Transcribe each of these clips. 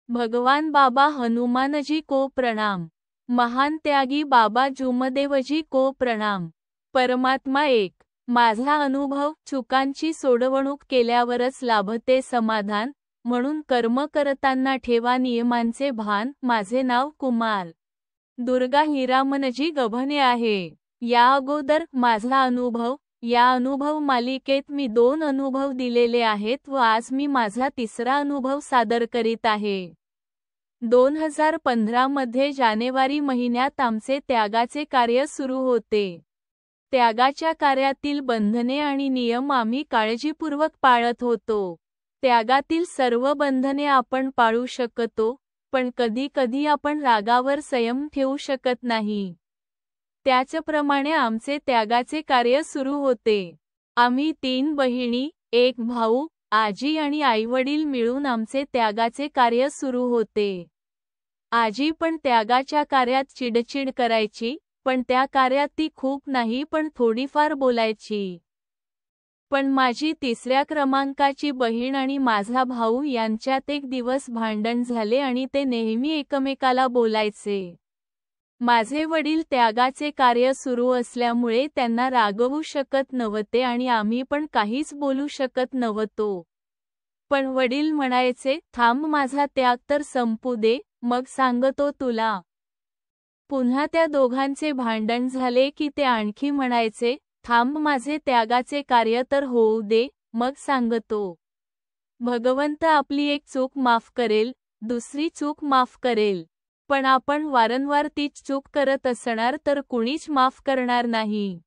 भगवान बाबा हनुमानजी को प्रणाम। महान त्यागी बाबा जुमदेवजी को प्रणाम। परमात्मा एक। माझा अनुभव, चुकांची सोडवणूक केल्यावरच लाभते समाधान, म्हणून कर्म करताना ठेवा नियमांचे भान। माझे नाव कुमार दुर्गा हिरामनजी गव्हाणे आहे। या अगोदर माझा अनुभव या अनुभव मालिकेत मी 2 अनुभव दिलेले आहेत व आज मी माझा तिसरा अनुभव सादर करीत आहे। 2015 मध्ये जानेवारी महिन्यात आमचे त्यागाचे कार्य सुरू होते। त्यागाच्या कार्यातील बंधने आणि नियम आम्ही काळजीपूर्वक पाळत होतो। त्यागातील सर्व बंधने आपण पाळू शकतो, पण कधी-कधी आपण रागावर संयम ठेवू शकत नाही। त्याचप्रमाणे आमचे त्यागाचे कार्य सुरू होते। आम्ही 3 बहिणी, 1 भाऊ, आजी आणि आईवडील मिळून आमचे त्यागाचे कार्य सुरू होते। आजी पण त्यागाच्या कार्यात चिडचिड करायची, पण त्या कार्यात ती खूप नाही पण थोडीफार बोलायची। पण माझी 3ऱ्या क्रमांकाची बहीण आणि माझा भाऊ यांच्यात एक दिवस भांडण झाले आणि ते नेहमी एकमेकाला बोलायचे। माझे वडील त्यागाचे कार्य सुरू असल्यामुळे त्यांना रागवू शकत नव्हते आणि आम्ही पण काहीच बोलू शकत नव्हतो। पण वडील म्हणायचे, थांब माझा त्याग तर संपू दे, मग सांगतो तुला। पुन्हा त्या दोघांचे भांडण झाले की ते आणखी म्हणायचे, थांब माझे त्यागाचे कार्य तर होऊ दे, मग सांगतो। भगवंत आपली एक चूक माफ करेल, दुसरी चूक माफ करेल, पण आपण वारंवार तीच चूक करत असणार तर कुणीच माफ करणार नाही।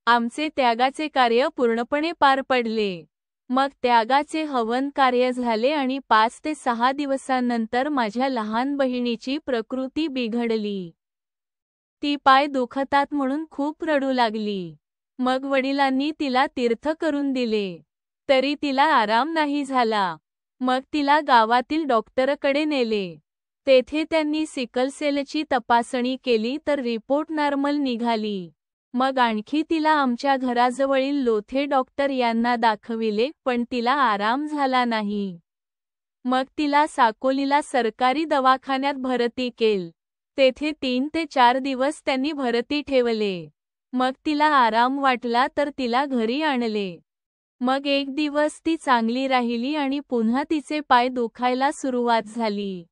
आमचे त्यागाचे कार्य पूर्णपणे पार पडले। मग त्यागाचे हवन कार्य झाले आणि 5 ते 6 दिवसांनंतर माझ्या लहान बहिणीची प्रकृती बिघडली। ती पाय दुखतात म्हणून खूप रडू लागली। मग वडिलांनी तिला तीर्थ करून दिले, तरी तिला आराम नाही झाला। मग तिला गावातील डॉक्टरकडे नेले। तेथे त्यांनी सिकल सेलची तपासणी केली तर रिपोर्ट नॉर्मल निघाली। मग आणखी तिला आमच्या घराजवळील लोथे डॉक्टर यांना दाखविले, पण तिला आराम झाला नाही। मग तिला साकोलीला सरकारी दवाखान्यात भरती केल। तेथे 3 ते 4 दिवस त्यांनी भरती ठेवले। मग तिला आराम वाटला तर तिला घरी आणले। मग एक दिवस ती चांगली राहिली आणि पुन्हा तिचे पाय दुखायला सुरुवात झाली।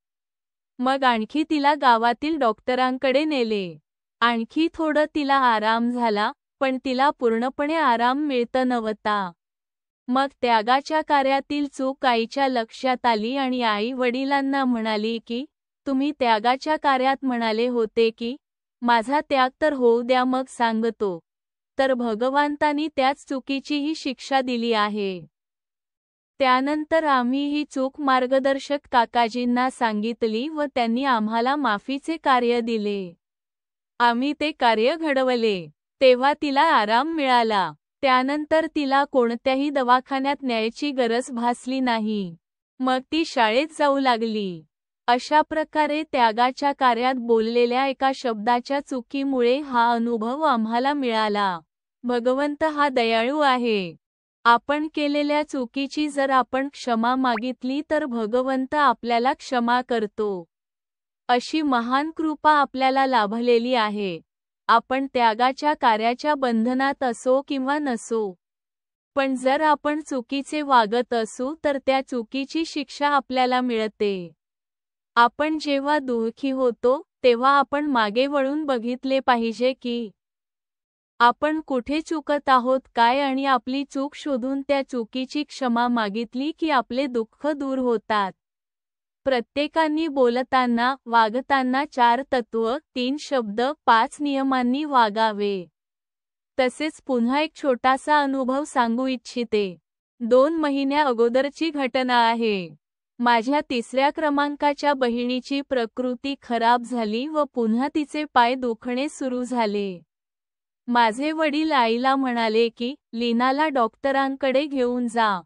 मग आणखी तिला गावातील डॉक्टरांकडे नेले। आणखी थोडं तिला आराम झाला, पण तिला पूर्णपणे आराम मिळत नव्हता। मग त्यागाच्या कार्यातील चूक आईच्या लक्षात आली आणि आई वडिलांना म्हणाली की, तुम्ही त्यागाच्या कार्यात म्हणाले होते की, माझा त्याग तर होऊ द्या मग सांगतो, तर भगवंतांनी त्याच चुकीची ही शिक्षा दिली आहे। त्यानंतर आम्ही ही चूक मार्गदर्शक काकाजींना सांगितली व त्यांनी आम्हाला माफीचे कार्य दिले। आम्ही ते कार्य घडवले, तेव्हा तिला आराम मिळाला। त्यानंतर तिला कोणत्याही दवाखान्यात न्यायची गरज भासली नाही। मग ती शाळेत जाऊ लागली। अशा प्रकारे त्यागाच्या कार्यात बोललेल्या एका शब्दाच्या चुकीमुळे हा अनुभव आम्हाला मिळाला। भगवंत हा दयाळू आहे। आपण केलेल्या चुकीची जर आपण क्षमा मागितली तर भगवंत आपल्याला क्षमा करतो। अशी महान कृपा आपल्याला लाभलेली आहे। आपण त्यागाच्या कार्याच्या बंधनात असो किंवा नसो, पण जर आपण चुकीचे वागत असू तर त्या चुकीची शिक्षा आपल्याला मिळते। आपण जेव्हा दुःखी होतो, तेव्हा आपण मागे वळून बघितले पाहिजे की आपण कुठे चुकत आहोत काय आणि आपली चूक शोधून त्या चुकीची क्षमा मागितली की आपले दुःख दूर होतात। प्रत्येकाने बोलताना, वागताना 4 तत्व, 3 शब्द, 5 नियमांनी वागावे। तसेच पुन्हा एक छोटासा अनुभव सांगू इच्छिते। 2 महिन्या अगोदरची घटना आहे। माझ्या 3ऱ्या क्रमांकाच्या बहिणीची प्रकृती खराब झाली व पुन्हा तिचे पाय दुखणे सुरू झाले। माझे वडील आईला म्हणाले की, लीनाला डॉक्टरांकडे घेऊन जा।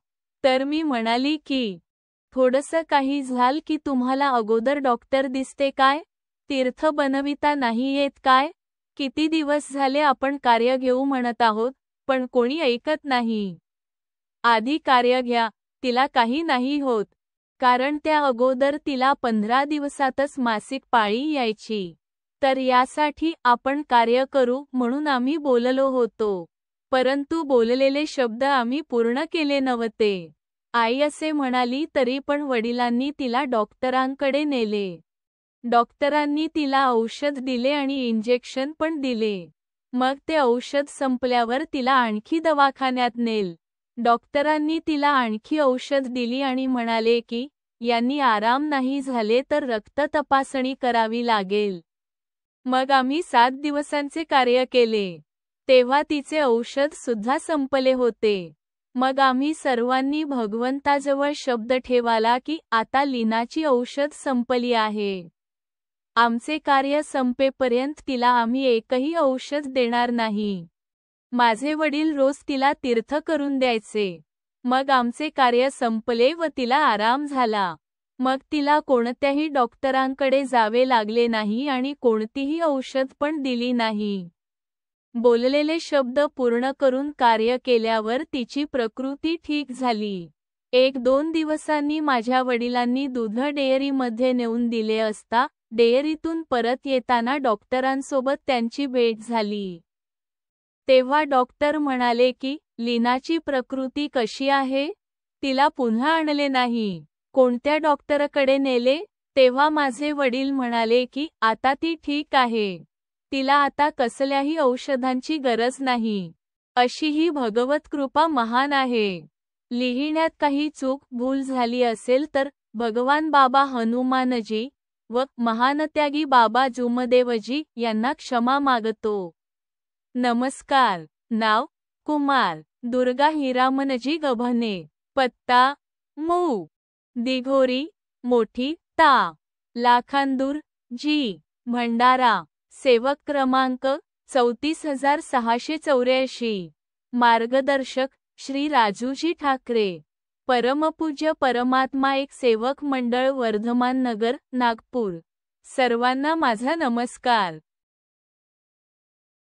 तर मी म्हणाली की, थोडंसं काही झाल की तुम्हाला अगोदर डॉक्टर दिसते काय? तीर्थ बनविता नाही येत काय? किती दिवस झाले आपण कार्य घेऊ म्हणत आहोत, पण कोणी ऐकत नाही। आधी कार्य घ्या, तिला काही नाही होत। कारण त्या अगोदर तिला 15 दिवसातच मासिक पाळी यायची. तर यासाठी आपण कार्य करू म्हणून आम्ही बोललो होतो. परंतु बोललेले शब्द आम्ही पूर्ण केले नव्हते. आई असे म्हणाली तरी पण वडिलांनी तिला डॉक्टरांकडे नेले. डॉक्टरांनी तिला औषध दिले आणि इंजेक्शन पण दिले. मग ते औषध संपल्यावर तिला आणखी दवाखान्यात नेल. डॉक्टरांनी तिला आणखी औषध दिली आणि म्हणाले की यांनी आराम नाही झाले तर रक्त तपासणी करावी लागेल. मग आम्ही 7 दिवसांचे कार्य केले. तेव्हा तिचे औषध सुद्धा संपले होते. मग आम्ही सर्वांनी भगवंताजवळ शब्द ठेवला की आता लीनाची औषध संपली आहे. आमचे कार्य संपेपर्यंत तिला आम्ही एकही औषध देणार नाही. माझे वडील रोज तिला तीर्थ करून द्यायचे. मग आमचे कार्य संपले व तिला आराम झाला. मग तिला कोणत्याही डॉक्टरांकडे जावे लागले नाही आणि कोणतीही औषध पण दिली नाही. बोललेले शब्द पूर्ण करून कार्य केल्यावर तिची प्रकृती ठीक झाली. 1-2 दिवसांनी माझ्या वडिलांनी दूध डेअरीमध्ये नेऊन दिले असता डेअरीतून परत येताना डॉक्टरांसोबत त्यांची भेट झाली. तेव्हा डॉक्टर म्हणाले की लीनाची प्रकृती कशी आहे? तिला पुन्हा आणले नाही. कोणत्या डॉक्टरकडे नेले? तेव्हा माझे वडील म्हणाले की आता ती ठीक आहे. तिला आता कसल्याही औषधांची गरज नाही. अशी ही भगवत कृपा महान आहे. लिहिण्यात काही चूक भूल झाली असेल तर भगवान बाबा हनुमानजी व महानत्यागी बाबा जुमदेवजी यांना क्षमा मागतो. नमस्कार. नाव कुमार दुर्गा हिरामनजी गव्हाणे. पत्ता मू. दिघोरी मोठी ता. लाखांदूर जी. भंडारा. सेवक क्रमांक 34684. मार्गदर्शक श्री राजूजी ठाकरे. परमपूज्य परमात्मा एक सेवक मंडळ वर्धमान नगर नागपूर. सर्वांना माझा नमस्कार.